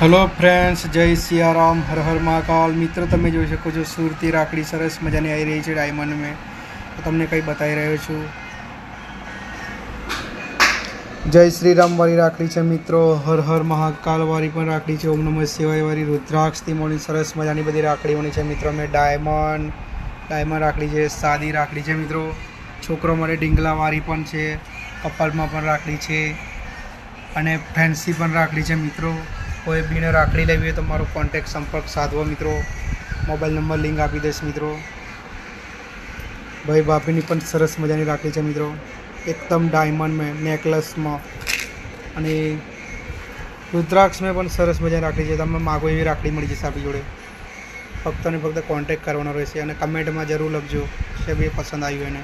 Hello friends, जय सियाराम, हर हर महाकाल। मित्र तमे જોઈ શકો છો સુરતી રાખડી સરસ મજાની આવી રહી છે ડાયમંડ में। તો તમને કંઈ બતાવી રહ્યો છું। જય શ્રી રામ વાળી રાખડી છે મિત્રો, હર હર મહાકાલ વાળી પણ રાખડી છે, ઓમ નમઃ શિવાય વાળી રુદ્રાક્ષથી મોની સરસ મજાની બધી રાખડીઓની છે મિત્રો। મેં ડાયમંડ રાખડી છે, સાદી રાખડી છે મિત્રો, છોકરો માટે ઢીંગલાવાળી પણ છે, કપાલમાં પણ રાખડી છે અને ફેન્સી પણ રાખડી છે મિત્રો। કોઈ બીને રાખડી લેવી હોય તો મારો કોન્ટેક્ટ સંપર્ક સાધવો મિત્રો, મોબાઈલ નંબર લિંક આપી દઈશ મિત્રો। ભાઈ ભાભીની પણ સરસ મજાની રાખડી છે મિત્રો, એકદમ ડાયમંડ में નેકલેસમાં અને રુદ્રાક્ષમાં પણ સરસ મજાની રાખડી છે। તમે માગો એવી રાખડી મળી જશે આપણી જોડે, ફક્ત ને ફક્ત કોન્ટેક્ટ કરવાનો રહેશે અને કમેન્ટમાં જરૂર લખજો કે ભાઈ પસંદ આવ્યું એને।